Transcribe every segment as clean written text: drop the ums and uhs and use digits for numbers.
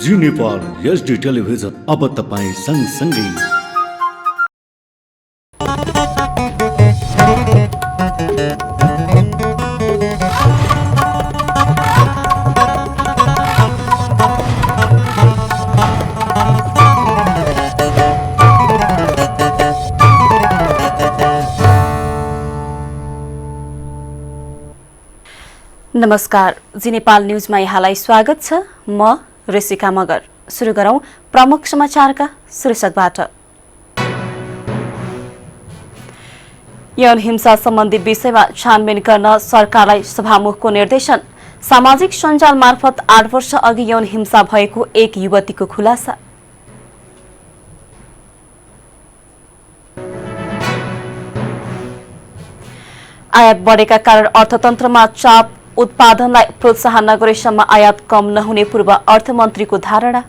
जी Nepal HD television अब तपाईं सँगसँगै। नमस्कार, जी नेपाल न्यूजमा यहाँलाई स्वागत छ। म ऋषिका मगर। सुरु गरौं प्रमुख समाचारका शीर्षकबाट। यौन हिंसा सम्बन्धी विषयमा छानबिन गर्न सरकारलाई सभामुखको निर्देशन। सामाजिक सञ्जाल मार्फत 8 वर्ष अघि यौन हिंसा भएको एक युवतीको खुलासा। आयात बढेका कारण अर्थतन्त्रमा चाप, उत्पादनलाई प्रोत्साहन नगरेसम्म आयात कम नहुने पूर्व अर्थमन्त्रीको धारणा।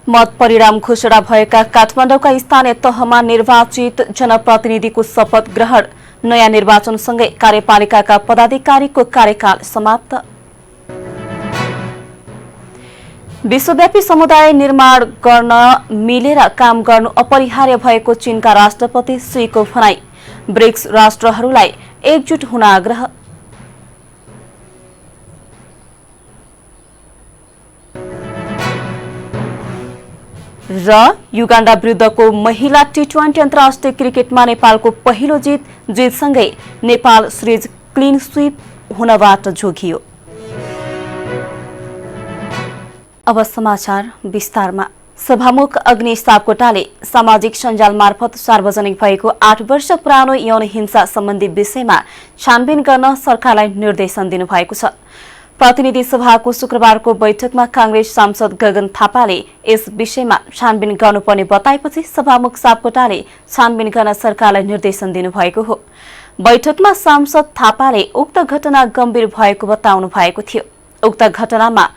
मत परिणाम घोषणा भएका काठमाडौँका स्थानीय तहमा निर्वाचित जनप्रतिनिधिको शपथ ग्रहण। नयाँ निर्वाचनसँगै कार्यपालिकाका पदाधिकारीको कार्यकाल समाप्त। विश्वव्यापी समुदाय निर्माण गर्न मिलेर काम गर्नु अपरिहार्य भएको चीनका राष्ट्रपति शीको भनाई। ब्रिक्स राष्ट्रहरूलाई एकजुट हुन आग्रह। र युगाण्डा विरुद्धको महिला टी20 अन्तर्राष्ट्रिय क्रिकेटमा नेपालको पहिलो जितसँगै नेपाल सिरिज क्लिन स्वीप हुनबाट जोगियो। अब समाचार विस्तारमा। सभामुख अग्नि सापकोटाले सामाजिक सञ्जाल मार्फत सार्वजनिक भएको 8 वर्ष पुरानो यौन हिंसा सम्बन्धी विषयमा छानबिन गर्न सरकारलाई निर्देशन दिनुभएको छ। प्रतिनिधि सभाको शुक्रबारको बैठकमा कांग्रेस सांसद गगन थापाले यस विषयमा छानबिन गर्नुपर्ने बताएपछि सभामुख सापकोटाले छानबिन गर्न सरकारलाई निर्देशन दिनुभएको हो। बैठकमा सांसद थापाले उक्त घटना गम्भीर भएको बताउनु भएको थियो। उक्त घटनामा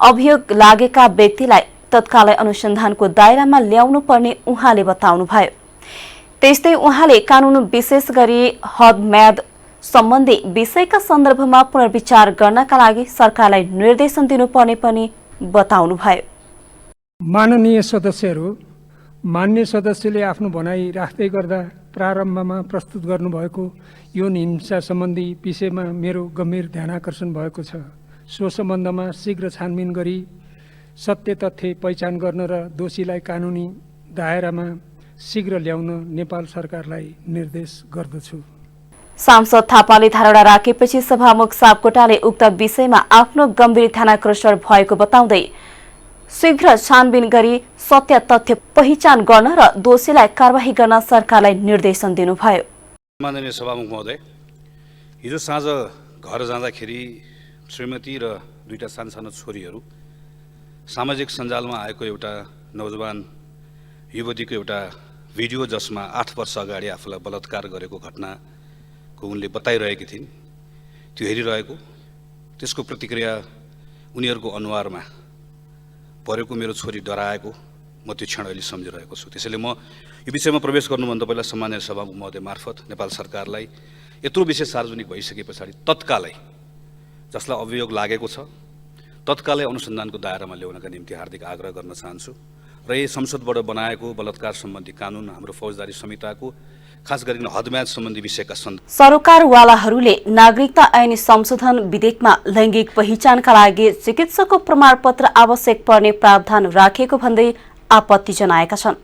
अभियोग लागेका व्यक्तिलाई तत्कालै अनुसन्धानको दायरामा ल्याउनु पर्ने उहाँले बताउनुभयो। त्यस्तै उहाँले कानून विशेष गरी हदम्याद सम्बन्धी विषयका सन्दर्भमा पुनर्विचार गर्नका लागि सरकारलाई निर्देशन दिनुपर्ने पनि बताउनुभयो। माननीय सदस्यहरू, मान्य सदस्यले आफ्नो भनाई राख्दै गर्दा प्रारम्भमा प्रस्तुत गर्नुभएको यौन हिंसा सम्बन्धी विषयमा मेरो गम्भीर ध्यानाकर्षण भएको छ। सो सम्बन्धमा शीघ्र छानबिन गरी सत्य तथ्य पहिचान गर्न र दोषीलाई कानुनी दायरामा शीघ्र ल्याउन नेपाल सरकारलाई निर्देश गर्दछु। सांसद थापाले धारणा राखेपछि सभामुख सापकोटाले उक्त विषयमा आफ्नो गम्भीर ध्यानाकर्षण भएको बताउँदै शीघ्र छानबिन गरी सत्य तथ्य पहिचान गर्न र दोषीलाई कारबाही गर्न सरकारलाई निर्देशन दिनुभयो। माननीय सभामुख महोदय, हिजो साँझ घर जाँदाखेरि श्रीमती र दुईटा सानो छोरीहरू सामाजिक सञ्जालमा आएको एउटा नौजवान युवतीको एउटा भिडियो जसमा 8 वर्ष अगाडि आफूलाई बलात्कार गरेको घटनाको उनले बताइरहेकी थिइन्, त्यो हेरिरहेको त्यसको प्रतिक्रिया उनीहरूको अनुहारमा परेको मेरो छोरी डराएको म त्यो क्षण अहिले सम्झिरहेको छु। त्यसैले म यो विषयमा प्रवेश गर्नुभन्दा पहिला सम्माननीय सभामुख महोदय मार्फत नेपाल सरकारलाई यत्रो विषय सार्वजनिक भइसके पछाडि तत्कालै जसलाई अभियोग लागेको छ तत्कालै अनुसन्धानको दायरामा ल्याउनका निम्ति हार्दिक आग्रह गर्न चाहन्छु। र यही संसदबाट बनाएको बलात्कार सम्बन्धी कानुन हाम्रो फौजदारी संहिताको खास गरी हदम्याद सम्बन्धी विषयका सरोकारवालाहरूले नागरिकता ऐन संशोधन विधेयकमा लैंगिक पहिचानका लागि चिकित्सकको प्रमाणपत्र आवश्यक पर्ने प्रावधान राखेको भन्दै आपत्ति जनाएका छन्।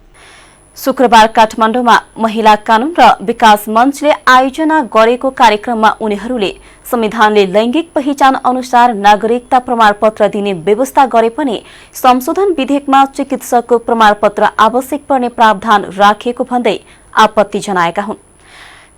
शुक्रबार काठमाडौँमा महिला कानून र विकास मञ्चले आयोजना गरेको कार्यक्रममा उनीहरूले संविधानले लैंगिक पहिचान अनुसार नागरिकता प्रमाणपत्र दिने व्यवस्था गरे पनि संशोधन विधेयकमा चिकित्सकको प्रमाणपत्र आवश्यक पर्ने प्रावधान राखिएको भन्दै आपत्ति जनाएका हुन्।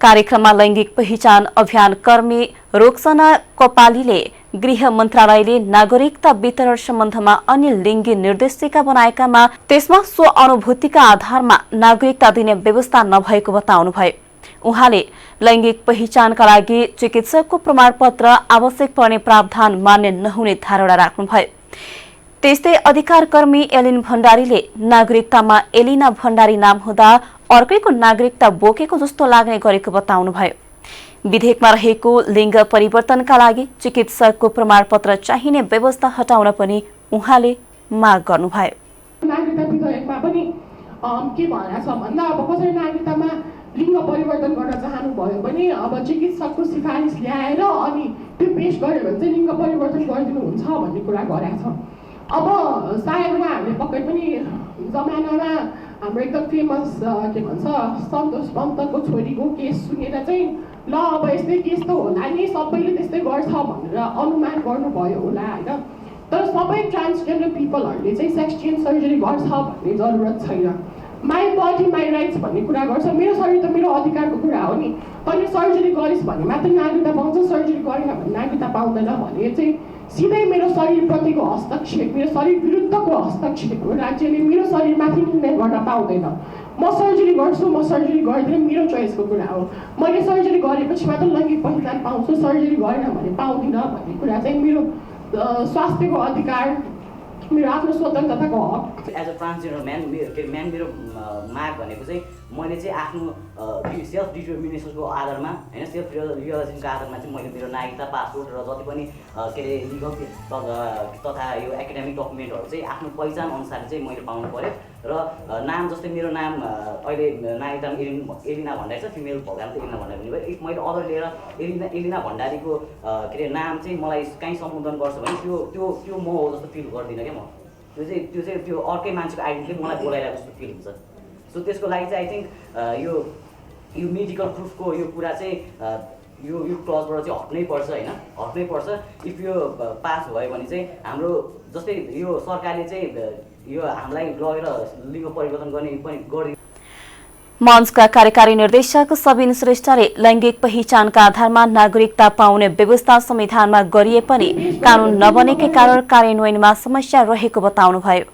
कार्यक्रममा लैंगिक पहिचान अभियान कर्मी रोक्सना कपालीले गृह मन्त्रालयले नागरिकता वितरण सम्बन्धमा अन्य लिङ्गी निर्देशिका बनाएकामा त्यसमा स्व अनुभूतिका आधारमा नागरिकता दिने व्यवस्था नभएको बताउनुभयो। उहाँले लैंगिक पहिचानका लागि चिकित्सकको प्रमाणपत्र आवश्यक पर्ने प्रावधान मान्य नहुने धारणा राख्नुभयो। त्यस्तै अधिकारकर्मी एलिन भण्डारीले नागरिकतामा एलिना भण्डारी नाम हुँदा अर्कैको नागरिकता बोकेको जस्तो लाग्ने गरेको बताउनुभयो। विधेयकमा रहेको लिङ्ग परिवर्तनका लागि चिकित्सकको प्रमाणपत्र चाहिने व्यवस्था हटाउन पनि उहाँले माग गर्नुभयो। नागरिकता विधेयकमा पनि के भनेको छ भन्दा अब कसै नागरिकतामा लिङ्ग परिवर्तन गर्न चाहनुभयो भने अब चिकित्सकको सिफारिस ल्याएर अनि त्यो पेश गर्यो भने चाहिँ लिङ्ग परिवर्तन गरिदिनुहुन्छ भन्ने कुरा गरेको छ। अब सायद उहाँहरूले पक्कै पनि जमानामा हाम्रो एकदम फेमस के भन्छ सन्तोष पन्तको छोरीको केस सुनेर चाहिँ ल अब यस्तै केस त होला नि, सबैले त्यस्तै गर्छ भनेर अनुमान गर्नुभयो होला होइन। तर सबै ट्रान्सजेन्डर पिपलहरूले चाहिँ सेक्स चेन्ज सर्जरी गर्छ भन्ने जरुरत छैन। माई बडी माई राइट्स भन्ने कुरा गर्छ, मेरो शरीर त मेरो अधिकारको कुरा हो नि। तैँले सर्जरी गरिस् भने मात्रै नागरिकता पाउँछ, सर्जरी गरेन भने नागरिकता पाउँदैन भने चाहिँ सिधै मेरो शरीरप्रतिको हस्तक्षेप, मेरो शरीर विरुद्धको हस्तक्षेप हो। राज्यले मेरो शरीरमाथि निर्णय गर्न पाउँदैन। म सर्जरी गर्छु, म सर्जरी गर्दिनँ, मेरो चोइसको कुरा हो। मैले सर्जरी गरेपछि मात्र लैङ्गिक पहिचान पाउँछु, सर्जरी गरेन भने पाउँदिनँ भन्ने कुरा चाहिँ मेरो स्वास्थ्यको अधिकार, मेरो आफ्नो स्वतन्त्रताको हक। एज अ ट्रान्सजेन्डर म्यान मेरो माग भनेको चाहिँ मैले चाहिँ आफ्नो सेल्फ डिटर्मिनेसनको आधारमा होइन, सेल्फ रियलाइजेसनको आधारमा चाहिँ मैले मेरो नागरिकता पासपोर्ट र जति पनि के अरे लिगल तथा यो एकाडेमिक डकुमेन्टहरू चाहिँ आफ्नो पहिचान अनुसार चाहिँ मैले पाउनु पऱ्यो। र नाम जस्तै मेरो नाम अहिले नागरिकतामा एलिना भण्डारी छ, फिमेल भएकाले त एलिना भण्डारी हुने भयो। मैले अदर लिएर एलिना भण्डारीको के अरे नाम चाहिँ मलाई कहीँ सम्बोधन गर्छ भने त्यो म हो जस्तो फिल गर्दिनँ क्या म। त्यो चाहिँ अर्कै मान्छेको आइडेन्टिटी मलाई बोलाइरहेको जस्तो फिल हुन्छ। सो त्यसको लागि चाहिँ आई थिङ्क यो मेडिकल प्रुफको यो कुरा चाहिँ यो क्लजबाट चाहिँ हट्नै पर्छ होइन, हट्नै पर्छ। इफ यो पास भयो भने चाहिँ हाम्रो जस्तै यो सरकारले चाहिँ यो हामीलाई लगेर लिङ्ग परिवर्तन गर्ने पनि गर्दै। मञ्चका कार्यकारी निर्देशक सबिन श्रेष्ठले लैङ्गिक पहिचानका आधारमा नागरिकता पाउने व्यवस्था संविधानमा गरिए पनि कानून नबनेकै कारण कार्यान्वयनमा समस्या रहेको बताउनुभयो।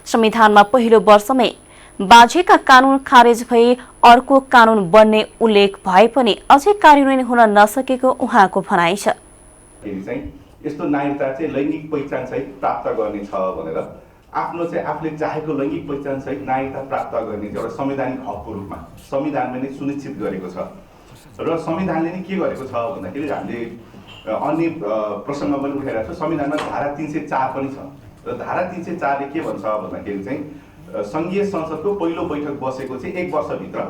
संविधानमा पहिलो वर्षमै बाझेका कानून खारेज भई अर्को कानून बन्ने उल्लेख भए पनि अझै कार्यान्वयन हुन नसकेको उहाँको भनाइ छ। यस्तो नागरिकता चाहिँ लैङ्गिक पहिचान सहित प्राप्त गर्ने छ भनेर आफ्नो चाहिँ आफूले चाहेको लैङ्गिक पहिचान सहित नागरिकता प्राप्त गर्ने एउटा संवैधानिक हकको रूपमा संविधानले नै सुनिश्चित गरेको छ। र संविधानले नै के गरेको छ भन्दाखेरि हामीले अन्य प्रसङ्ग पनि उठाइरहेको छ। संविधानमा धारा 304 पनि छ र धारा 304 ले के भन्छ भन्दाखेरि चाहिँ सङ्घीय संसदको पहिलो बैठक बसेको चाहिँ 1 वर्षभित्र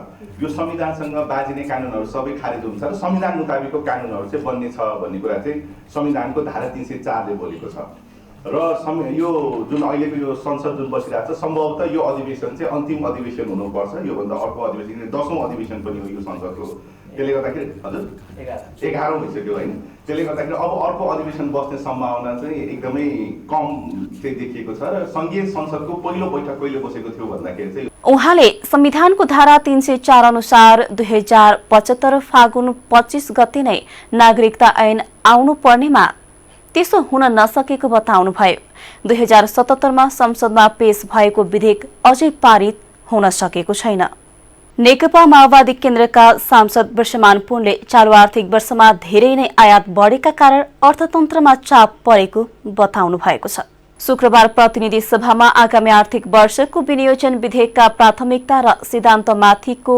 यो संविधानसँग बाजिने कानुनहरू सबै खारेज हुन्छ र संविधान मुताबिकको कानुनहरू चाहिँ बन्ने छ भन्ने कुरा चाहिँ संविधानको धारा 304 ले बोलेको छ। र यो जुन अहिलेको यो संसद जुन बसिरहेको छ सम्भवतः यो अधिवेशन चाहिँ अन्तिम अधिवेशन हुनुपर्छ। योभन्दा अर्को अधिवेशन 10औं अधिवेशन पनि हो यो संसदको। त्यसले गर्दाखेरि हजुर 11औं भइसक्यो होइन। त्यसले गर्दाखेरि अब अर्को अधिवेशन बस्ने सम्भावना चाहिँ एकदमै कम चाहिँ देखिएको छ। र सङ्घीय संसदको पहिलो बैठक कहिले बसेको थियो भन्दाखेरि चाहिँ उहाँले संविधानको धारा 304 अनुसार 2075 फागुन 25 गते नै नागरिकता ऐन आउनु पर्नेमा त्यसो हुन नसकेको बताउनुभयो। 2077 संसदमा पेश भएको विधेयक अझै पारित हुन सकेको छैन। नेकपा माओवादी केन्द्रका सांसद वर्षमान पुनले चालू आर्थिक वर्षमा धेरै नै आयात बढेका कारण अर्थतन्त्रमा चाप परेको बताउनु भएको छ। शुक्रबार प्रतिनिधि सभामा आगामी आर्थिक वर्षको विनियोजन विधेयकका प्राथमिकता र सिद्धान्तमाथिको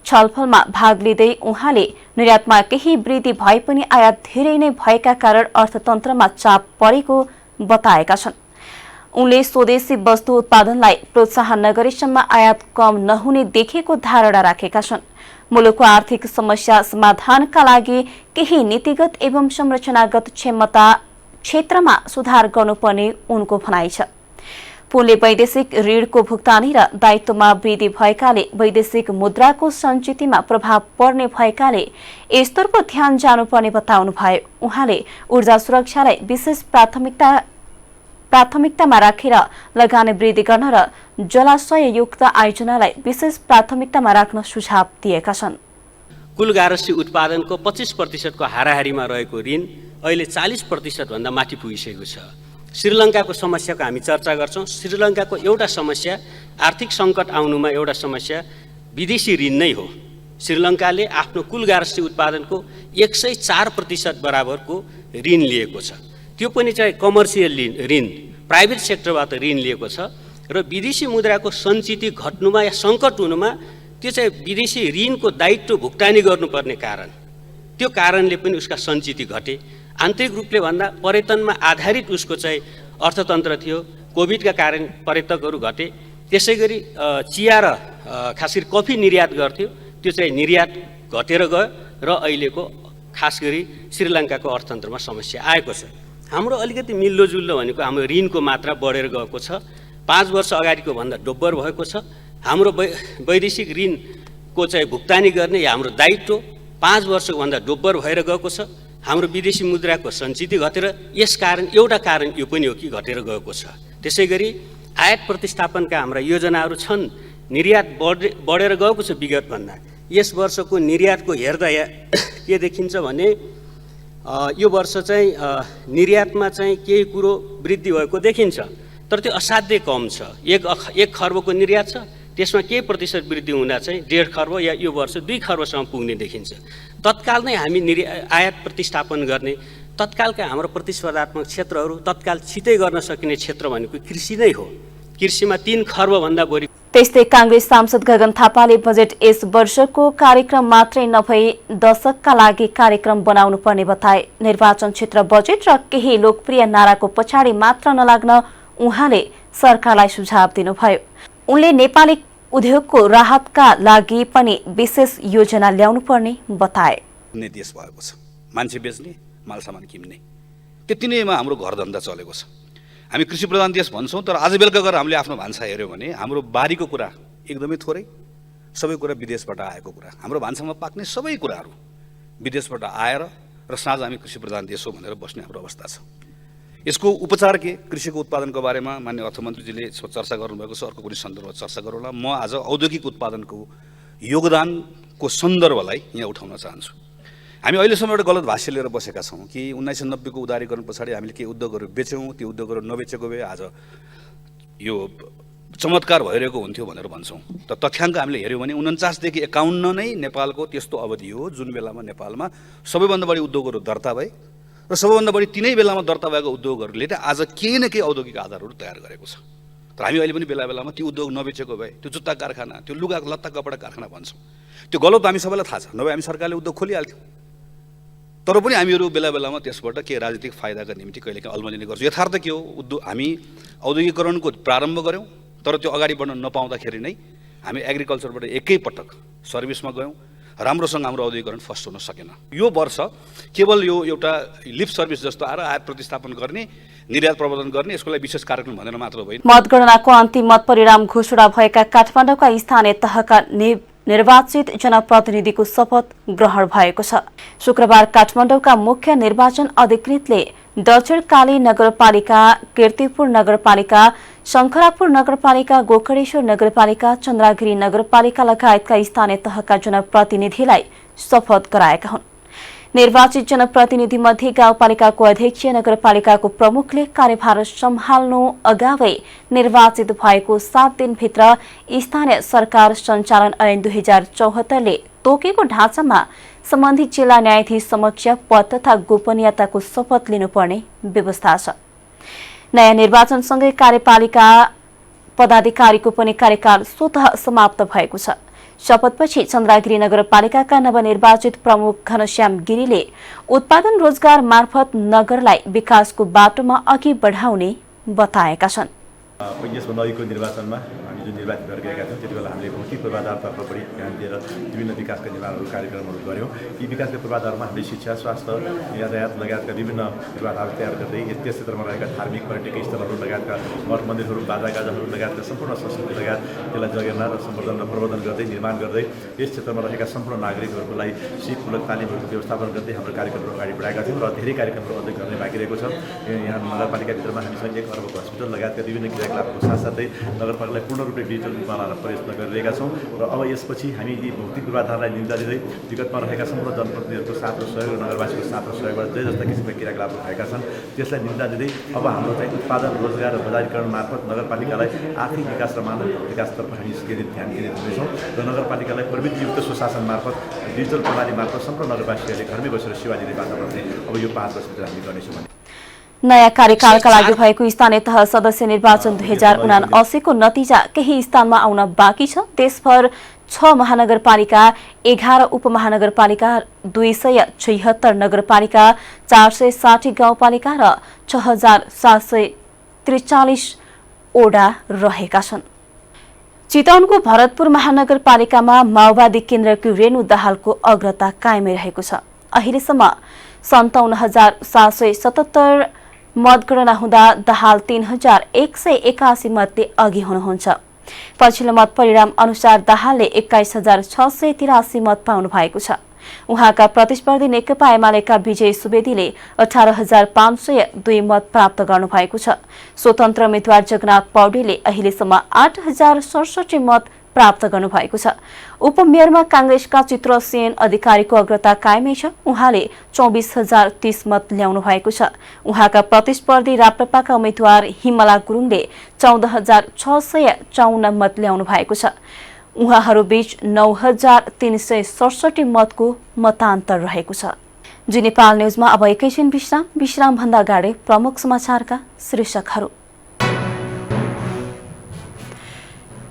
छलफलमा भाग लिँदै उहाँले निर्यातमा केही वृद्धि भए पनि आयात धेरै नै भएका कारण अर्थतन्त्रमा चाप परेको बताएका छन्। उनले स्वदेशी वस्तु उत्पादनलाई प्रोत्साहन नगरेसम्म आयात कम नहुने देखेको धारणा राखेका छन्। मुलुकको आर्थिक समस्या समाधानका लागि केही नीतिगत एवं संरचनागत क्षेत्रमा सुधार गर्नुपर्ने उनको भनाइ छ। पुनले वैदेशिक ऋणको भुक्तानी र दायित्वमा वृद्धि भएकाले वैदेशिक मुद्राको सञ्चितमा प्रभाव पर्ने भएकाले यसतर्फ ध्यान जानुपर्ने बताउनुभयो। उहाँले ऊर्जा सुरक्षालाई विशेष प्राथमिकतामा राखेर लगानी वृद्धि गर्न र जलाशययुक्त आयोजनालाई विशेष प्राथमिकतामा राख्न सुझाव दिएका छन्। कुल गारस्टी उत्पादनको 25% को हाराहारीमा रहेको ऋण अहिले 40% भन्दा माथि पुगिसकेको छ। श्रीलङ्काको समस्याको हामी चर्चा गर्छौं। श्रीलङ्काको एउटा समस्या आर्थिक सङ्कट आउनुमा एउटा समस्या विदेशी ऋण नै हो। श्रीलङ्काले आफ्नो कुल गारस्टी उत्पादनको 104% बराबरको ऋण लिएको छ। त्यो पनि चाहिँ कमर्सियल ऋण, प्राइभेट सेक्टरबाट ऋण लिएको छ र विदेशी मुद्राको सञ्चित घट्नुमा या सङ्कट हुनुमा त्यो चाहिँ विदेशी ऋणको दायित्व भुक्तानी गर्नुपर्ने कारण, त्यो कारणले पनि उसका सञ्चित घटे। आन्तरिक रूपले भन्दा पर्यटनमा आधारित उसको चाहिँ अर्थतन्त्र थियो, कोभिडका कारण पर्यटकहरू घटे। त्यसै गरी चिया र खास गरी कफी निर्यात गर्थ्यो, त्यो चाहिँ निर्यात घटेर गयो र अहिलेको खास गरी श्रीलङ्काको अर्थतन्त्रमा समस्या आएको छ। हाम्रो अलिकति मिल्दोजुल्दो भनेको हाम्रो ऋणको मात्रा बढेर गएको छ, 5 वर्ष अगाडिको भन्दा दोब्बर भएको छ। हाम्रो वैदेशिक ऋणको चाहिँ भुक्तानी गर्ने हाम्रो दायित्व 5 वर्षको भन्दा दोब्बर भएर गएको छ। हाम्रो विदेशी मुद्राको सञ्चित घटेर, यस कारण एउटा कारण यो पनि हो कि घटेर गएको छ। त्यसै गरी आयात प्रतिस्थापनका हाम्रा योजनाहरू छन्, निर्यात बढेर गएको छ विगतभन्दा। यस वर्षको निर्यातको हेर्दा के देखिन्छ भने यो वर्ष चाहिँ निर्यातमा चाहिँ केही कुरो वृद्धि भएको देखिन्छ, तर त्यो असाध्यै कम छ। 1 खर्बको निर्यात छ, त्यसमा केही प्रतिशत वृद्धि हुँदा चाहिँ 1.5 खर्ब या यो वर्ष 2 खर्बसम्म पुग्ने देखिन्छ। तत्काल नै हामी आयात प्रतिस्थापन गर्ने, तत्कालका हाम्रो प्रतिस्पर्धात्मक क्षेत्रहरू तत्काल छिटै गर्न सकिने क्षेत्र भनेको कृषि नै हो। कृषिमा 3 खर्बभन्दा बढी। त्यस्तै कांग्रेस सांसद गगन थापाले बजेट यस वर्षको कार्यक्रम मात्रै नभई दशकका लागि कार्यक्रम बनाउनु पर्ने बताए। निर्वाचन क्षेत्र बजेट र केही लोकप्रिय नाराको पछाडि मात्र नलाग्न उहाँले सरकारलाई सुझाव दिनुभयो। उनले नेपाली उद्योगको राहतका लागि पनि विशेष योजना ल्याउनु पर्ने बताए। देश भएको छ, मान्छे बेच्ने, मालसामान किन्ने, त्यति नैमा हाम्रो घरधन्दा चलेको छ। हामी कृषि प्रधान देश भन्छौँ, तर आज बेलुका गएर हामीले आफ्नो भान्सा हेऱ्यौँ भने हाम्रो बारीको कुरा एकदमै थोरै, सबै कुरा विदेशबाट आएको कुरा। हाम्रो भान्सामा पाक्ने सबै कुराहरू विदेशबाट आएर र साँझ हामी कृषि प्रधान देश हो भनेर बस्ने हाम्रो अवस्था छ। यसको उपचार के, कृषिको उत्पादनको बारेमा माननीय अर्थमन्त्रीजीले चर्चा गर्नुभएको छ, अर्को कुनै सन्दर्भमा चर्चा गरौँला। म आज औद्योगिक उत्पादनको योगदानको सन्दर्भलाई यहाँ उठाउन चाहन्छु। हामी अहिलेसम्म एउटा गलत भाष्य लिएर बसेका छौँ कि 1990 को उदारीकरण पछाडि हामीले केही उद्योगहरू बेच्यौँ, त्यो उद्योगहरू नबेचेको भए आज यो चमत्कार भइरहेको हुन्थ्यो भनेर भन्छौँ। त तथ्याङ्क हामीले हेऱ्यौँ भने 49 देखि 51 नै नेपालको त्यस्तो अवधि हो जुन बेलामा नेपालमा सबैभन्दा बढी उद्योगहरू दर्ता भए र सबैभन्दा बढी तिनै बेलामा दर्ता भएको उद्योगहरूले त आज केही न केही औद्योगिक आधारहरू तयार गरेको छ। तर हामी अहिले पनि बेला बेलामा ती उद्योग नबेचेको भए, त्यो जुत्ता कारखाना, त्यो लुगा लत्ता कपडा कारखाना भन्छौँ, त्यो गलत हामी सबैलाई थाहा छ। नभए हामी सरकारले उद्योग खोलिहाल्थ्यौँ, तर पनि हामीहरू बेला बेलामा त्यसबाट के राजनीतिक फाइदाका निम्ति कहिलेकाहीँ अल्मलिने गर्छौँ। यथार्थ के हो, हामी औद्योगिकरणको प्रारम्भ गऱ्यौँ, तर त्यो अगाडि बढ्न नपाउँदाखेरि नै हामी एग्रिकल्चरबाट एकैपटक सर्भिसमा गयौँ, राम्रोसँग हाम्रो औद्योगिकरण फर्स्ट हुन सकेन। यो वर्ष केवल यो एउटा लिप सर्भिस जस्तो आएर आयात प्रतिस्थापन गर्ने, निर्यात प्रवर्धन गर्ने, यसको लागि विशेष कार्यक्रम भनेर मात्र होइन। मतगणनाको अन्तिम मत परिणाम घोषणा भएका काठमाडौँका स्थानीय तहका निर्वाचित जनप्रतिनिधिको शपथ ग्रहण भएको छ। शुक्रबार काठमाडौँका मुख्य निर्वाचन अधिकृतले दक्षिणकाली नगरपालिका, कीर्तिपुर नगरपालिका, शंखरापुर नगरपालिका, गोकर्णेश्वर नगरपालिका, चन्द्रगिरी नगरपालिका लगायतका स्थानीय तहका जनप्रतिनिधिलाई शपथ गराएका हुन्। निर्वाचित जनप्रतिनिधि मध्ये गाउँपालिकाको अध्यक्ष, नगरपालिकाको प्रमुखले कार्यभार सम्हाल्नु अगावै निर्वाचित भएको 7 दिनभित्र स्थानीय सरकार सञ्चालन ऐन 2074ले तोकेको ढाँचामा सम्बन्धित जिल्ला न्यायाधीश समक्ष पद तथा गोपनीयताको शपथ लिनुपर्ने व्यवस्था छ। नयाँ निर्वाचनसँगै कार्यपालिका पदाधिकारीको पनि कार्यकाल स्वतः समाप्त भएको छ। शपथपछि चन्द्रगिरी नगरपालिकाका नवनिर्वाचित प्रमुख घनश्याम गिरीले उत्पादन रोजगार मार्फत नगरलाई विकासको बाटोमा अघि बढाउने बताएका छन्। यसभन्दा अघिको निर्वाचनमा हामी जुन निर्वाचित गरेर गएका थियौँ त्यति बेला हामीले भौतिक पूर्वाधारतर्फ बढी ध्यान दिएर विभिन्न विकासका निर्माणहरू कार्यक्रमहरू गऱ्यौँ। यी विकासका पूर्वाधारमा हामीले शिक्षा, स्वास्थ्य, यातायात लगायतका विभिन्न पूर्वाधार तयार गर्दै त्यस क्षेत्रमा रहेका धार्मिक पर्यटकीय स्थलहरू लगायतका मठ मन्दिरहरू, बाजागाजाहरू लगायतका सम्पूर्ण संस्कृति लगायत त्यसलाई जगेर्ना र सम्वर्धन र प्रवर्धन गर्दै निर्माण गर्दै यस क्षेत्रमा रहेका सम्पूर्ण नागरिकहरूको लागि सिपमूलक तालिमहरूको व्यवस्थापन गर्दै हाम्रो कार्यक्रमहरू अगाडि बढाएका थियौँ र धेरै कार्यक्रमहरू अझै गर्ने बाँकी रहेको छ। यहाँ नगरपालिकाभित्रमा हामीसँग 1 अर्बको हस्पिटल लगायतका विभिन्न क्रियाकलापको साथसाथै नगरपालिकालाई पूर्ण रूपले डिजिटल रूपमा लान प्रयत्न गरिरहेका छौँ र अब यसपछि हामी यी भौतिक पूर्वाधारलाई निम्ता दिँदै विगतमा रहेका सम्पूर्ण जनप्रतिनिधिहरूको साथ र सहयोग र नगरवासीको साथ र सहयोगबाट जे जस्ता किसिमका क्रियाकलापहरू भएका छन् त्यसलाई निम्ता दिँदै अब हाम्रो चाहिँ उत्पादन, रोजगार र बजारीकरण मार्फत नगरपालिकालाई आर्थिक विकास र मानव विकासतर्फ हामी ध्यान केन्द्रित हुनेछौँ र नगरपालिकालाई प्रविधियुक्त सुशासन मार्फत डिजिटल प्रणाली मार्फत सम्पूर्ण नगरवासीहरूले घरमै बसेर सेवा दिने वातावरण चाहिँ अब यो 5 वर्षभित्र हामी गर्नेछौँ भने नयाँ कार्यकालका लागि भएको स्थानीय तह सदस्य निर्वाचन 2079 को नतिजा केही स्थानमा आउन बाँकी छ। देशभर 6 महानगरपालिका, 11 उपमहानगरपालिका, 276 नगरपालिका, 460 गाउँपालिका र 6743 ओडा रहेका छन्। चितवनको भरतपुर महानगरपालिकामा माओवादी केन्द्रकी रेणु दाहालको अग्रता कायमै रहेको छ। अहिलेसम्म 57,777 मतगणना हुँदा दाहाल 3,181 मतले अघि हुनुहुन्छ। पछिल्लो मत परिणाम अनुसार दाहालले 21,683 मत पाउनु भएको छ। उहाँका प्रतिस्पर्धी नेकपा एमालेका विजय सुवेदीले 18,502 मत प्राप्त गर्नुभएको छ। स्वतन्त्र उम्मेद्वार जगन्नाथ पौडेलले अहिलेसम्म 8,067 मत प्राप्त गर्नुभएको छ। उपमेयरमा कांग्रेसका चित्रसेन अधिकारीको अग्रता कायमै छ। उहाँले 24,030 मत ल्याउनु भएको छ। उहाँका प्रतिस्पर्धी राप्रपाका उम्मेद्वार हिमला गुरुङले 14,654 मत ल्याउनु भएको छ। उहाँहरूबीच 9,367 मतको मतान्तर रहेको छ। जी नेपाल न्यूजमा अब एकैछिन विश्राम भन्दा अगाडि प्रमुख समाचारका शीर्षकहरू।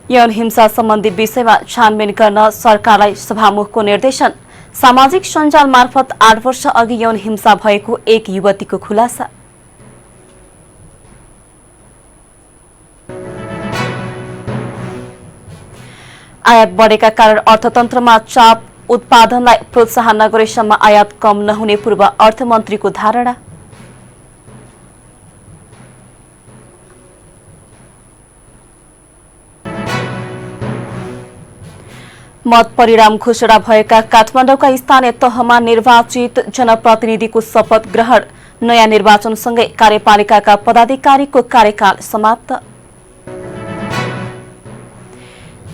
यौन हिंसा सम्बन्धी विषयमा छानबिन गर्न सरकारलाई सभामुखको निर्देशन। सामाजिक सञ्जाल मार्फत 8 वर्ष अघि यौन हिंसा भएको एक युवतीको खुलासा। आयात बढेका कारण अर्थतन्त्रमा चाप, उत्पादनलाई प्रोत्साहन नगरेसम्म आयात कम नहुने पूर्व अर्थमन्त्रीको धारणा। मत परिणाम घोषणा भएका काठमाडौँका स्थानीय तहमा निर्वाचित जनप्रतिनिधिको शपथ ग्रहण। नयाँ निर्वाचनसँगै कार्यपालिकाका पदाधिकारीको कार्यकाल समाप्त।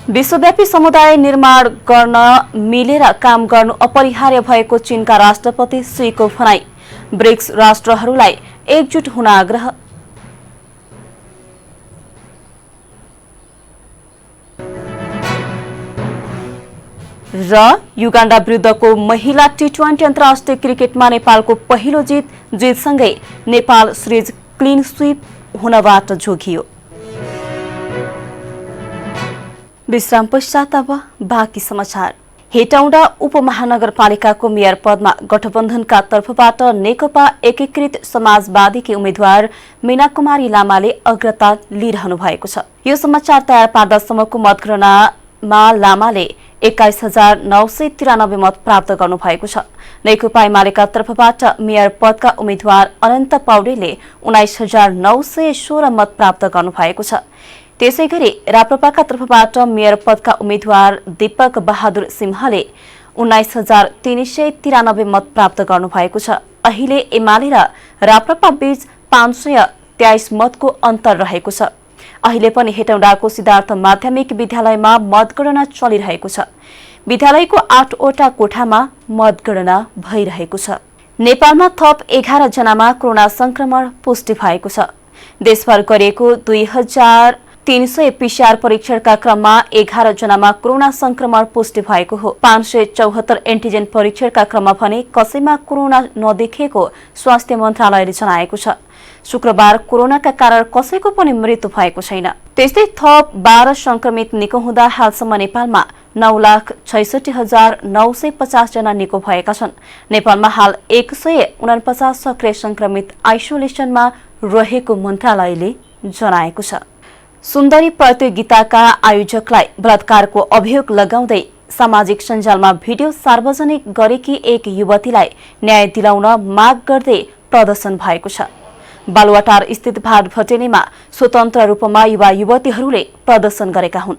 विश्वव्यापी समुदाय निर्माण गर्न मिलेर काम गर्नु अपरिहार्य भएको चीनका राष्ट्रपति शीको भनाई। ब्रिक्स राष्ट्रहरूलाई एकजुट हुन आग्रह। र युगाण्डा विरुद्धको महिला टी20 अन्तर्राष्ट्रिय क्रिकेटमा नेपालको पहिलो जितसँगै नेपाल सिरिज क्लिन स्वीप हुनबाट जोगियो। विश्राम पश्चात अब बाँकी समाचार। हेटौँडा उपमहानगरपालिकाको मेयर पदमा गठबन्धनका तर्फबाट नेकपा एकीकृत समाजवादीकी उम्मेद्वार मीना कुमारी लामाले अग्रता लिइरहनु भएको छ। यो समाचार तयार पार्दासम्मको मतगणनामा लामाले 21,993 मत प्राप्त गर्नु भएको छ। नेकपा एमालेका तर्फबाट मेयर पदका उम्मेद्वार अनन्त पौडेलले 19,916 मत प्राप्त गर्नु भएको छ। त्यसैगरी राप्रपाका तर्फबाट मेयर पदका उम्मेद्वार दीपक बहादुर सिंहले 19,393 मत प्राप्त गर्नु भएको छ। अहिले एमाले र राप्रपा बीच 523 मतको अन्तर रहेको छ। अहिले पनि हेटौँडाको सिद्धार्थ माध्यमिक विद्यालयमा मतगणना चलिरहेको छ। विद्यालयको 8 वटा कोठामा मतगणना भइरहेको छ। नेपालमा थप 11 जनामा कोरोना संक्रमण पुष्टि भएको छ। देशभर गरिएको 2,300 पीसीआर परीक्षणका क्रममा 11 जनामा कोरोना संक्रमण पुष्टि भएको हो। 574 एन्टिजेन परीक्षणका क्रममा भने कसैमा कोरोना नदेखिएको स्वास्थ्य मन्त्रालयले जनाएको छ। शुक्रबार कोरोनाका कारण कसैको पनि मृत्यु भएको छैन। त्यस्तै थप 12 संक्रमित निको हुँदा हालसम्म नेपालमा 9,66,950 जना निको भएका छन्। नेपालमा हाल 149 सक्रिय संक्रमित आइसोलेसनमा रहेको मन्त्रालयले जनाएको छ। सुन्दरी प्रतियोगिताका आयोजकलाई बलात्कारको अभियोग लगाउँदै सामाजिक सञ्जालमा भिडियो सार्वजनिक गरेकी एक युवतीलाई न्याय दिलाउन माग गर्दै प्रदर्शन भएको छ। बालुवाटार स्थित भाट भटेनीमा स्वतन्त्र रूपमा युवा युवतीहरूले प्रदर्शन गरेका हुन्।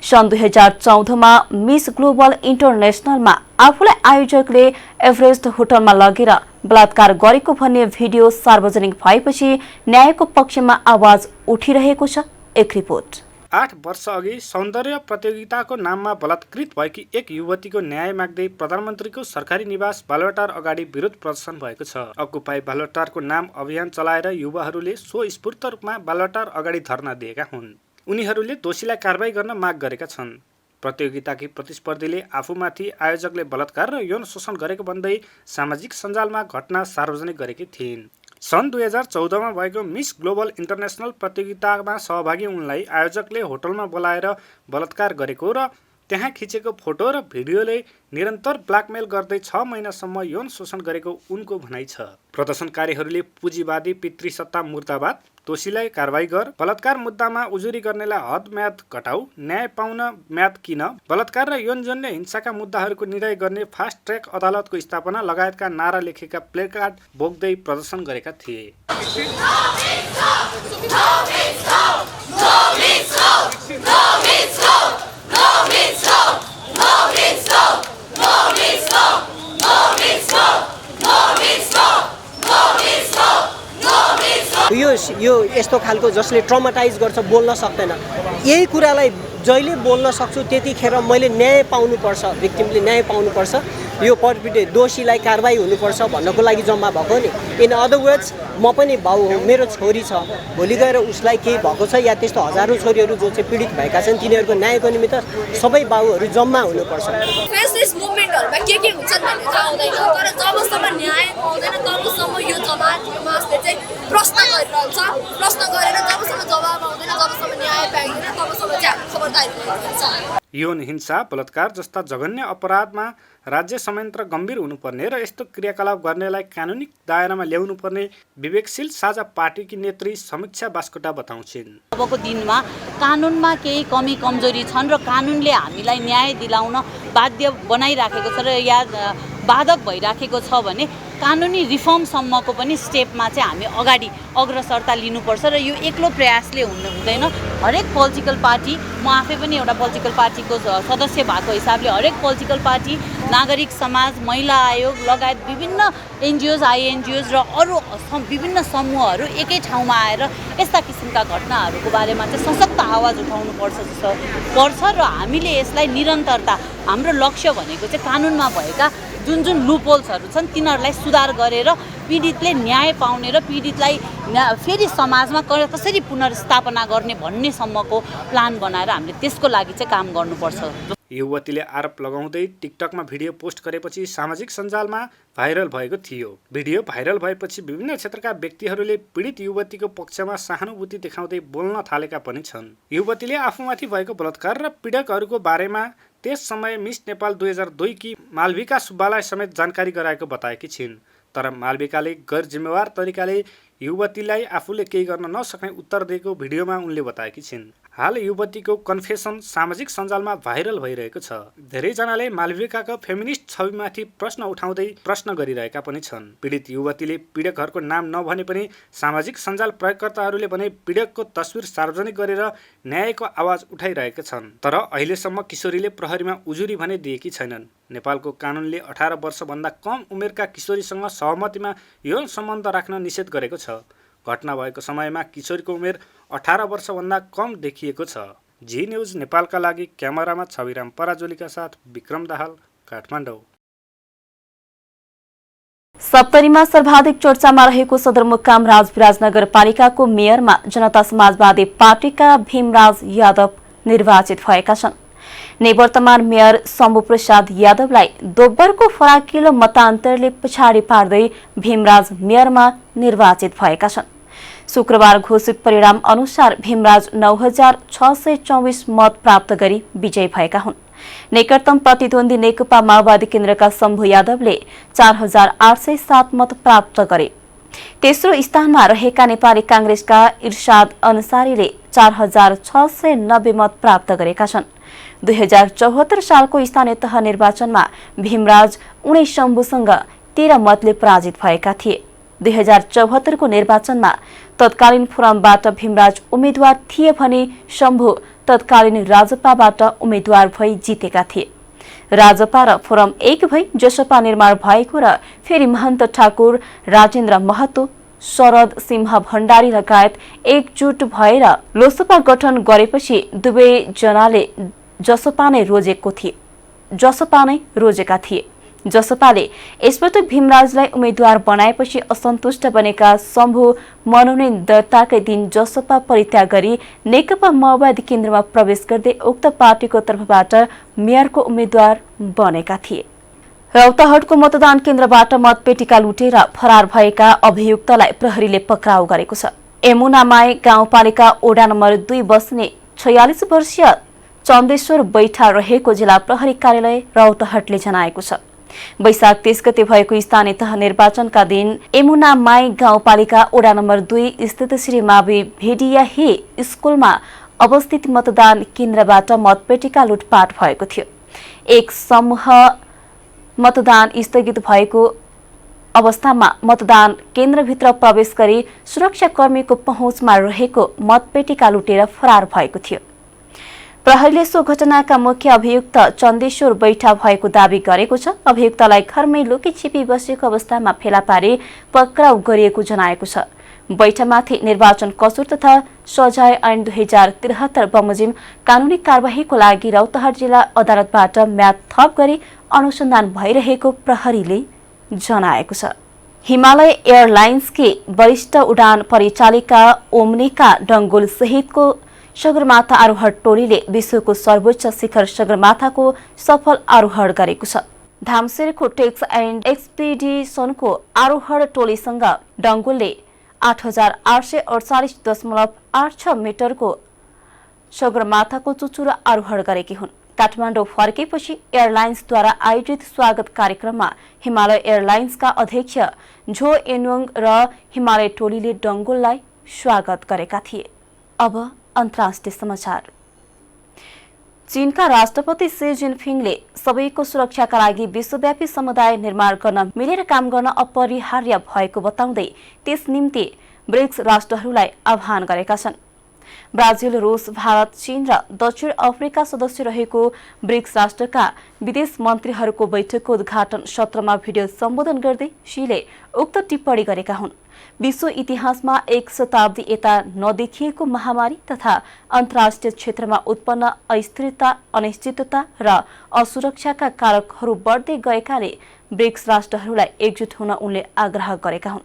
सन् 2014मा मिस ग्लोबल इन्टरनेसनलमा आफूलाई आयोजकले एभरेस्ट होटलमा लगेर बलात्कार गरेको भन्ने भिडियो सार्वजनिक भएपछि न्यायको पक्षमा आवाज उठिरहेको छ। एक रिपोर्ट। 8 वर्ष अघि सौन्दर्य प्रतियोगिताको नाममा बलात्कृत भएकी एक युवतीको न्याय माग्दै प्रधानमन्त्रीको सरकारी निवास बालुवाटार अगाडि विरोध प्रदर्शन भएको छ। अकुपाई बालुवाटारको नाम अभियान चलाएर युवाहरूले स्वस्फूर्त रूपमा बालुवाटार अगाडि धरना दिएका हुन्। उनीहरूले दोषीलाई कारबाही गर्न माग गरेका छन्। प्रतियोगिताकी प्रतिस्पर्धीले आफूमाथि आयोजकले बलात्कार र यौन शोषण गरेको भन्दै सामाजिक सञ्जालमा घटना सार्वजनिक गरेकी थिइन्। सन् 2014मा भएको मिस ग्लोबल इन्टरनेसनल प्रतियोगितामा सहभागी उनलाई आयोजकले होटलमा बोलाएर बलात्कार गरेको र त्यहाँ खिचेको फोटो र भिडियोले निरन्तर ब्ल्याकमेल गर्दै 6 महिनासम्म यौन शोषण गरेको उनको भनाइ छ। प्रदर्शनकारीहरूले पुँजीवादी पितृसत्ता मुर्दाबाद, दोषीलाई कारवाही गर, बलात्कार मुद्दामा उजुरी गर्नेलाई हद म्याद घटाऊ, न्याय पाउन म्याद किन, बलात्कार र यौनजन्य हिंसाका मुद्दाहरूको निर्णय गर्ने फास्ट ट्र्याक अदालतको स्थापना लगायतका नारा लेखेका प्लेकार्ड बोक्दै प्रदर्शन गरेका थिए। यो यस्तो खालको जसले ट्रमाटाइज गर्छ, बोल्न सक्दैन, यही कुरालाई जहिले बोल्न सक्छु त्यतिखेर मैले न्याय पाउनुपर्छ, भिक्टिमले न्याय पाउनुपर्छ, यो पर्पिटेड दोषीलाई कारवाही हुनुपर्छ भन्नको लागि जम्मा भएको नि। इन अदर वर्ड्स म पनि बाउ हो, मेरो छोरी छ, भोलि गएर उसलाई केही भएको छ या त्यस्तो हजारौँ छोरीहरू जो चाहिँ पीडित भएका छन् तिनीहरूको न्यायको निमित्त सबै बाउहरू जम्मा हुनुपर्छ। फेसलेस मुभमेन्टहरुमा के हुन्छन् भन्ने थाहा हुँदैन, तर जबसम्म न्याय पाउँदैन तबसम्म यो जमात यो मासले चाहिँ प्रश्न गरिरहन्छ। प्रश्न गरेर जबसम्म जवाब आउँदैन, जबसम्म न्याय पाइँदैन तबसम्म चाहिँ खबरदारी गर्नुपर्छ। यौन हिंसा, बलात्कार जस्ता जघन्य अपराधमा राज्य संयन्त्र गम्भीर हुनुपर्ने र यस्तो क्रियाकलाप गर्नेलाई कानुनी दायरामा ल्याउनु पर्ने विवेकशील साझा पार्टीकी नेत्री समीक्षा बास्कोटा बताउँछिन्। अबको दिनमा कानुनमा केही कमी कमजोरी छन् र कानुनले हामीलाई न्याय दिलाउन बाध्य बनाइराखेको छ र या बाधक भइराखेको छ भने कानुनी रिफर्मसम्मको पनि स्टेपमा चाहिँ हामी अगाडि अग्रसरता लिनुपर्छ र यो एक्लो प्रयासले हुँदैन। हरेक पोलिटिकल पार्टी, म आफै पनि एउटा पोलिटिकल पार्टीको सदस्य भएको हिसाबले हरेक पोलिटिकल पार्टी, नागरिक समाज, महिला आयोग लगायत विभिन्न एनजिओज, आइएनजिओज र अरू विभिन्न समूहहरू एकै ठाउँमा आएर यस्ता किसिमका घटनाहरूको बारेमा चाहिँ सशक्त आवाज उठाउनु पर्छ र हामीले यसलाई निरन्तरता, हाम्रो लक्ष्य भनेको चाहिँ कानुनमा भएका जुन लुपहोल्सहरू छन् तिनीहरूलाई सुधार गरेर पीडितले न्याय पाउने र पीडितलाई फेरि समाजमा कसरी पुनर्स्थापना गर्ने भन्नेसम्मको प्लान बनाएर हामीले त्यसको लागि चाहिँ काम गर्नुपर्छ। युवतीले आरोप लगाउँदै टिकटकमा भिडियो पोस्ट गरेपछि सामाजिक सञ्जालमा भाइरल भएको थियो। भिडियो भाइरल भएपछि विभिन्न क्षेत्रका व्यक्तिहरूले पीडित युवतीको पक्षमा सहानुभूति देखाउँदै बोल्न थालेका पनि छन्। युवतीले आफूमाथि भएको बलात्कार र पीडकहरूको बारेमा त्यस समय मिस नेपाल 2002 की मालविका सुब्बालाई समेत जानकारी गराएको बताएकी छिन्। तर मालविकाले गैर जिम्मेवार तरिकाले युवतीलाई आफूले केही गर्न नसक्ने उत्तर दिएको भिडियोमा उनले बताएकी छिन्। हाल युवतीको कन्फेसन सामाजिक सञ्जालमा भाइरल भइरहेको छ। धेरैजनाले मालविकाको फेमिनिस्ट छविमाथि प्रश्न उठाउँदै प्रश्न गरिरहेका पनि छन्। पीडित युवतीले पीडकहरूको नाम नभने पनि सामाजिक सञ्जाल प्रयोगकर्ताहरूले भने पीडकको तस्विर सार्वजनिक गरेर न्यायको आवाज उठाइरहेका छन्। तर अहिलेसम्म किशोरीले प्रहरीमा उजुरी भने दिएकी छैनन्। नेपालको कानुनले 18 वर्षभन्दा कम उमेरका किशोरीसँग सहमतिमा यौन सम्बन्ध राख्न निषेध गरेको छ। घटना भएको समयमा किशोरीको उमेर 18 वर्षभन्दा कम देखिएको छ। जी न्यूज नेपालका लागि क्यामेरामा छविराम पराजुलीका साथ विक्रम दाहाल, काठमाडौँ। सप्तरीमा सर्वाधिक चर्चामा रहेको सदरमुकाम राजविराज नगरपालिकाको मेयरमा जनता समाजवादी पार्टीका भीमराज यादव निर्वाचित भएका छन्। निवर्तमान मेयर शम्भु प्रसाद यादवलाई दोब्बरको फराकिलो मतान्तरले पछाडि पार्दै भीमराज मेयरमा निर्वाचित भएका छन्। शुक्रबार घोषित परिणाम अनुसार भीमराज 9624 मत प्राप्त गरी विजयी भएका हुन्। निकटतम प्रतिद्वन्दी नेकपा माओवादी केन्द्रका शम्भु यादवले 4807 मत प्राप्त गरे। तेस्रो स्थानमा रहेका नेपाली कांग्रेसका इर्शाद अन्सारीले 4690 मत प्राप्त गरेका छन्। 2074 सालको स्थानीय तह निर्वाचनमा भीमराज उनै शम्भुसँग 13 मतले पराजित भएका थिए। 2074 को निर्वाचनमा तत्कालीन फोरमबाट भीमराज उम्मेद्वार थिए भने शम्भु तत्कालीन राजपाबाट उम्मेद्वार भई जितेका थिए। राजपा र फोरम एक भई जसपा निर्माण भएको र फेरि महन्त ठाकुर, राजेन्द्र महतो, शरद सिंह भण्डारी लगायत एकजुट भएर लोसपा गठन गरेपछि दुवै जनाले जसपा नै रोजेका थिए। जसपाले यसपटक भीमराजलाई उम्मेद्वार बनाएपछि असन्तुष्ट बनेका शम्भु मनोनयन दर्ताकै दिन जसपा परित्याग गरी नेकपा माओवादी केन्द्रमा प्रवेश गर्दै उक्त पार्टीको तर्फबाट मेयरको उम्मेद्वार बनेका थिए। रौतहटको मतदान केन्द्रबाट मतपेटिका लुटेर फरार भएका अभियुक्तलाई प्रहरीले पक्राउ गरेको छ। यमुनामाई गाउँपालिका ओडा नम्बर 2 बस्ने 46 वर्षीय चन्देश्वर बैठा रहेको जिल्ला प्रहरी कार्यालय रौतहटले जनाएको छ। वैशाख 30 गते भएको स्थानीय तह निर्वाचनका दिन यमुनामाई गाउँपालिका ओडा नम्बर 2 स्थित श्री मावि भेडियाही स्कुलमा अवस्थित मतदान केन्द्रबाट मतपेटिका लुटपाट भएको थियो। एक समूह मतदान स्थगित भएको अवस्थामा मतदान केन्द्रभित्र प्रवेश गरी सुरक्षाकर्मीको पहुँचमा रहेको मतपेटिका लुटेर फरार भएको थियो। प्रहरीले सो घटनाका मुख्य अभियुक्त चन्देश्वर बैठा भएको दावी गरेको छ। अभियुक्तलाई घरमै लुकी छिपी बसेको अवस्थामा फेला पारी पक्राउ गरिएको जनाएको छ। बैठामाथि निर्वाचन कसुर तथा सजाय ऐन 2073 बमोजिम कानूनी कार्यवाहीको लागि रौतहट जिल्ला अदालतबाट म्याद थप गरी अनुसन्धान भइरहेको प्रहरीले जनाएको छ। हिमालय एयरलाइन्सकी वरिष्ठ उडान परिचालिका ओम्निका डंगोल सहितको सगरमाथा आरोहण टोलीले विश्वको सर्वोच्च शिखर सगरमाथाको सफल आरोहण गरेको छ। धामसेरको टेक्स एन्ड एक्सपिडिसनको आरोहण टोलीसँग डंगोलले 8848.86 मिटरको सगरमाथाको चुचुरो आरोहण गरेकी हुन्। काठमाडौँ फर्केपछि एयरलाइन्सद्वारा आयोजित स्वागत कार्यक्रममा हिमालय एयरलाइन्सका अध्यक्ष झो एनुङ र हिमालय टोलीले डंगोललाई स्वागत गरेका थिए। अब अन्तर्राष्ट्रिय समाचार। चीनका राष्ट्रपति सी जिनपिङले सबैको सुरक्षाका लागि विश्वव्यापी समुदाय निर्माण गर्न मिलेर काम गर्न अपरिहार्य भएको बताउँदै त्यस निम्ति ब्रिक्स राष्ट्रहरूलाई आह्वान गरेका छन्। ब्राजिल, रूस, भारत, चीन र दक्षिण अफ्रिका सदस्य रहेको ब्रिक्स राष्ट्रका विदेश मन्त्रीहरूको बैठकको उद्घाटन सत्रमा भिडियो सम्बोधन गर्दै शीले उक्त टिप्पणी गरेका हुन्। विश्व इतिहासमा एक शताब्दी यता नदेखिएको महामारी तथा अन्तर्राष्ट्रिय क्षेत्रमा उत्पन्न अस्थिरता, अनिश्चितता र असुरक्षाका कारकहरू बढ्दै गएकाले ब्रिक्स राष्ट्रहरूलाई एकजुट हुन उनले आग्रह गरेका हुन्।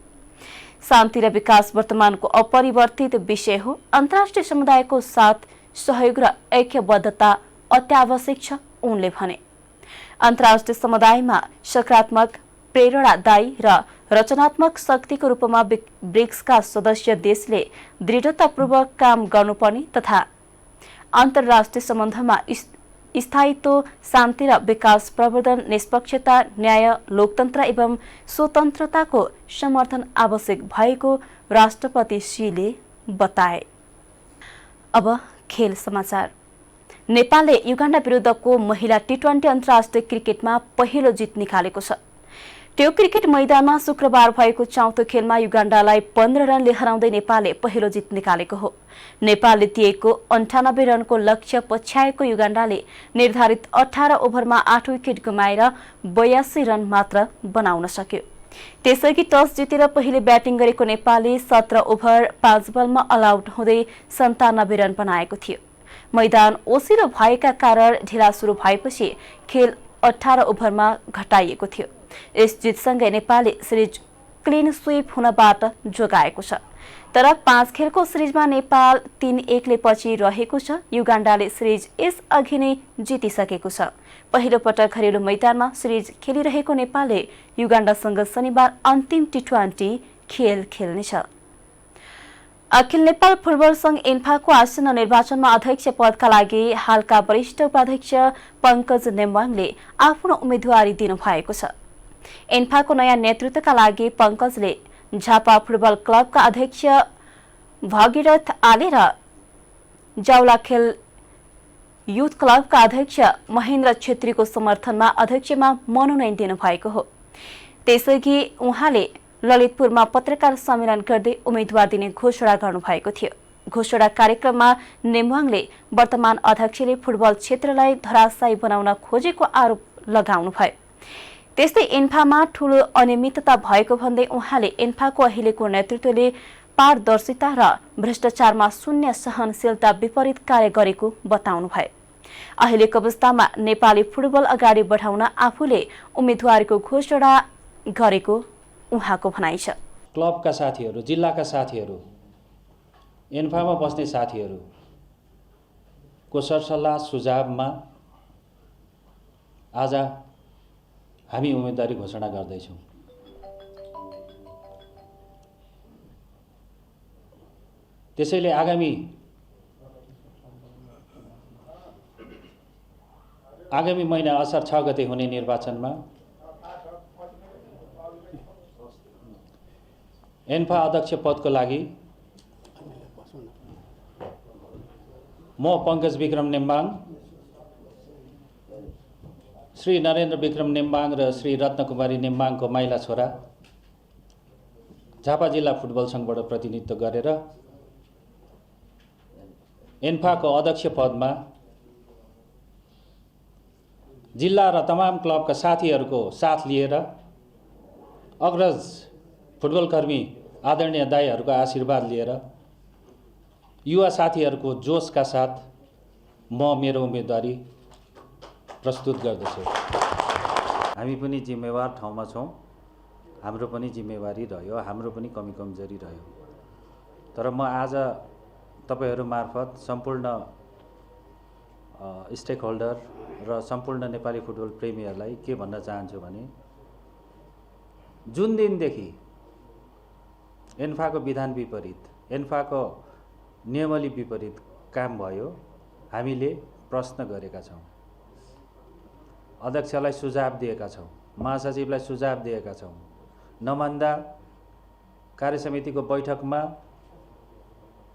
शान्ति र विकास वर्तमानको अपरिवर्तित विषय हो। अन्तर्राष्ट्रिय समुदायको साथ सहयोग र ऐक्यबद्धता अत्यावश्यक छ, उनले भने। अन्तर्राष्ट्रिय समुदायमा सकारात्मक, प्रेरणादायी र रचनात्मक शक्तिको रूपमा ब्रिक्सका सदस्य देशले दृढतापूर्वक काम गर्नुपर्ने तथा अन्तर्राष्ट्रिय सम्बन्धमा स्थायित्व, शान्ति र विकास प्रवर्धन, निष्पक्षता, न्याय, लोकतन्त्र एवं स्वतन्त्रताको समर्थन आवश्यक भएको राष्ट्रपति शीले बताए। अब खेल समाचार। नेपालले युगाण्डा विरुद्धको महिला टी20 अन्तर्राष्ट्रिय क्रिकेटमा पहिलो जित निकालेको छ। त्यो क्रिकेट मैदानमा शुक्रबार भएको चौथो खेलमा युगाण्डालाई 15 रनले हराउँदै नेपालले पहिलो जित निकालेको हो। नेपालले दिएको 98 रनको लक्ष्य पछ्याएको युगाण्डाले निर्धारित 18 ओभरमा 8 विकेट गुमाएर 82 रन मात्र बनाउन सक्यो। त्यसैगरी टस जितेर पहिले ब्याटिङ गरेको नेपालले 17 ओभर 5 बलमा अल आउट हुँदै 97 रन बनाएको थियो। मैदान ओसिलो भएका कारण ढिला सुरु भएपछि खेल 18 ओभरमा घटाइएको थियो। यस जितसँगै नेपालले सिरिज क्लिन स्वीप हुनबाट जोगाएको छ। तर 5 खेलको सिरिजमा नेपाल 3-1 ले पछि रहेको छ। युगाण्डाले सिरिज यस अघि नै जितिसकेको छ। पहिलो पटक घरेलु मैदानमा सिरिज खेलिरहेको नेपालले युगाण्डासँग शनिबार अन्तिम टी20 खेल खेल्नेछ। अखिल नेपाल फुटबल संघ एन्फाको आसन्न निर्वाचनमा अध्यक्ष पदका लागि हालका वरिष्ठ उपाध्यक्ष पंकज नेम्वाङले आफ्नो उम्मेदवारी दिनुभएको छ। एन्फाको नयाँ नेतृत्वका लागि पंकजले झापा फुटबल क्लबका अध्यक्ष भगीरथ आले र जाउलाखेल युथ क्लबका अध्यक्ष महेन्द्र छेत्रीको समर्थनमा अध्यक्षमा मनोनयन दिनुभएको हो। त्यसैगरी उहाँले ललितपुरमा पत्रकार सम्मेलन गर्दै उम्मेदवार दिने घोषणा गर्नुभएको थियो। घोषणा कार्यक्रममा नेम्वाङले वर्तमान अध्यक्षले फुटबल क्षेत्रलाई धराशायी बनाउन खोजेको आरोप लगाउनुभयो। त्यस्तै एन्फामा ठूलो अनियमितता भएको भन्दै उहाँले एन्फाको अहिलेको नेतृत्वले पारदर्शिता र भ्रष्टाचारमा शून्य सहनशीलता विपरीत कार्य गरेको बताउनुभयो। अहिलेको अवस्थामा नेपाली फुटबल अगाडि बढाउन आफूले उम्मेदवारीको घोषणा गरेको उहाँको भनाइ छ। क्लबका साथीहरू, जिल्लाका साथीहरू, एन्फामा बस्ने साथीहरूको सरसल्लाह सुझावमा आज हामी उम्मेदवारी घोषणा गर्दैछौँ। त्यसैले आगामी महिना असार 6 गते हुने निर्वाचनमा एन्फा अध्यक्ष पदको लागि म पङ्कज विक्रम नेम्बाङ, श्री नरेन्द्र विक्रम नेम्बाङ र श्री रत्नकुमारी नेम्बाङको माइला छोरा झापा जिल्ला फुटबल सङ्घबाट प्रतिनिधित्व गरेर एन्फाको अध्यक्ष पदमा जिल्ला र तमाम क्लबका साथीहरूको साथ लिएर अग्रज फुटबल कर्मी आदरणीय दाईहरूको आशीर्वाद लिएर युवा साथीहरूको जोसका साथ म मेरो उम्मेदवारी प्रस्तुत गर्दछु। हामी पनि जिम्मेवार ठाउँमा छौँ, हाम्रो पनि जिम्मेवारी रह्यो, हाम्रो पनि कमी कमजोरी रह्यो। तर म आज तपाईहरू मार्फत सम्पूर्ण स्टेक होल्डर र सम्पूर्ण नेपाली फुटबल प्रेमीहरूलाई के भन्न चाहन्छु भने जुन दिनदेखि एन्फाको विधान विपरीत, एन्फाको नियमावली विपरीत काम भयो, हामीले प्रश्न गरेका छौँ, अध्यक्षलाई सुझाव दिएका छौँ, महासचिवलाई सुझाव दिएका छौँ, नमान्दा कार्यसमितिको बैठकमा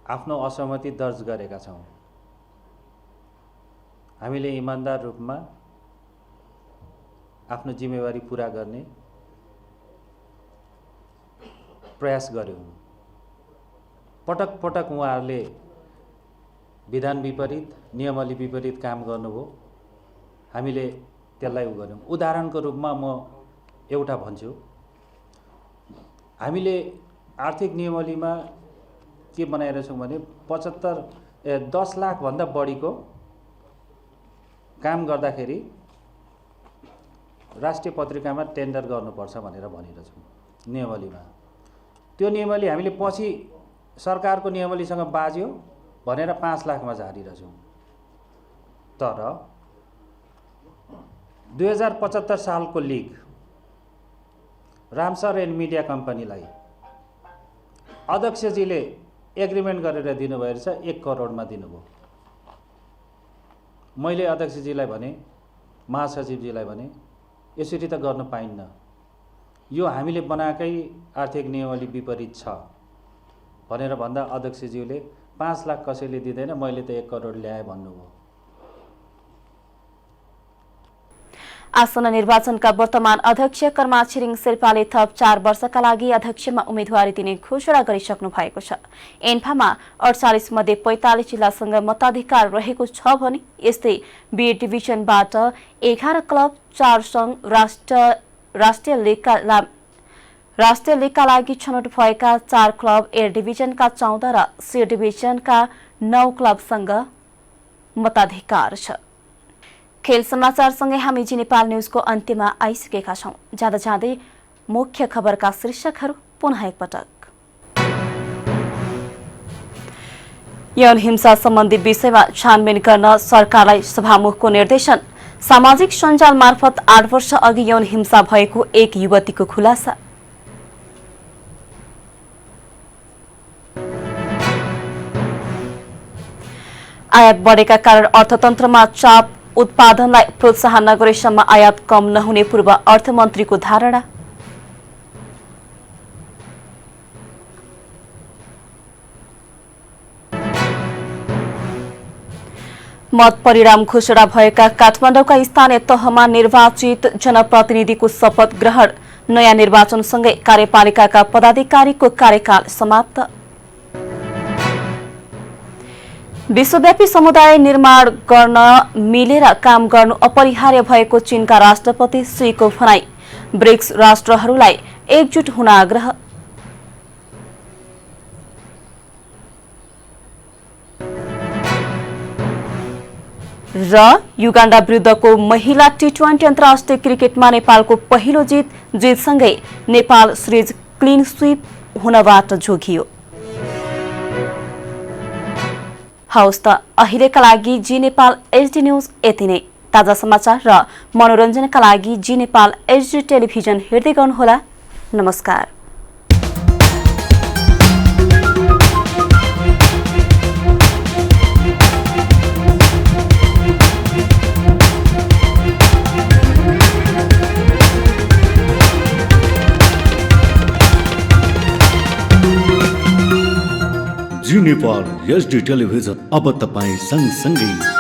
आफ्नो असहमति दर्ज गरेका छौँ। हामीले इमानदार रूपमा आफ्नो जिम्मेवारी पुरा गर्ने प्रयास गर्यौँ। पटक पटक उहाँहरूले विधान विपरीत, नियमावली विपरीत काम गर्नुभयो, हामीले त्यसलाई गर्यौँ। उदाहरणको रूपमा म एउटा भन्छु, हामीले आर्थिक नियमावलीमा के बनाइरहेछौँ भने 10 लाखभन्दा बढीको काम गर्दाखेरि राष्ट्रिय पत्रिकामा टेन्डर गर्नुपर्छ भनेर भनिरहेछौँ नियमावलीमा। त्यो नियमावली हामीले पछि सरकारको नियमावलीसँग बाज्यो भनेर 5 लाखमा झारिरहेछौँ। तर 2075 सालको लिग रामसर एन्ड मिडिया कम्पनीलाई अध्यक्षजीले एग्रिमेन्ट गरेर दिनुभयो रहेछ, 1 करोडमा दिनुभयो। मैले अध्यक्षजीलाई भने, महासचिवजीलाई भने यसरी त गर्न पाइन्न, यो हामीले बनाएकै आर्थिक नियमावली विपरीत छ भनेर भन्दा अध्यक्षज्यूले 5 लाख कसैले दिँदैन, मैले त 1 करोड ल्याएँ भन्नुभयो। आसन्न निर्वाचनका वर्तमान अध्यक्ष कर्मा छिरिङ शेर्पाले थप 4 वर्षका लागि अध्यक्षमा उम्मेदवारी दिने घोषणा गरिसक्नु भएको छ। एन्फामा 48 मध्ये 45 जिल्लासँग मताधिकार रहेको छ भने यस्तै बी डिभिजनबाट 11 क्लब, 4 सङ्घ, राष्ट्रिय लिगका लागि छनौट भएका 4 क्लब, ए डिभिजनका 14 र सी डिभिजनका 9 क्लबसँग मताधिकार छ। खेल समाचारसँगै हामी जी नेपाल न्यूजको अन्त्यमा आइसकेका छौं। जाँदा जाँदै मुख्य खबरका शीर्षकहरू पुनः एकपटक। यौन हिंसा सम्बन्धी विषयमा छानबिन गर्न सरकारलाई सभामुखको निर्देशन। सामाजिक सञ्जाल मार्फत 8 वर्ष अघि यौन हिंसा भएको एक युवतीको खुलासा। आयात बढेका कारण अर्थतन्त्रमा चाप, उत्पादनलाई प्रोत्साहन नगरेसम्म आयात कम नहुने पूर्व अर्थमन्त्रीको धारणा। मत परिणाम घोषणा भएका काठमाडौँका स्थानीय तहमा निर्वाचित जनप्रतिनिधिको शपथ ग्रहण। नयाँ निर्वाचनसँगै कार्यपालिकाका पदाधिकारीको कार्यकाल समाप्त। विश्वव्यापी समुदाय निर्माण गर्न मिलेर काम गर्नु अपरिहार्य भएको चीनका राष्ट्रपति शीको भनाई। ब्रिक्स राष्ट्रहरूलाई एकजुट हुन आग्रह। र युगाण्डा विरुद्धको महिला टी20 अन्तर्राष्ट्रिय क्रिकेटमा नेपालको पहिलो जितसँगै नेपाल सिरिज क्लिन स्वीप हुनबाट जोगियो। हवस् त अहिलेका लागि जी नेपाल एचडी न्यूज यति नै। ताजा समाचार र मनोरञ्जनका लागि जी नेपाल एचडी टेलिभिजन हेर्दै गर्नुहोला। नमस्कार। जी नेपाल एचडी टेलिभिजन अब तपाईँ सँगसँगै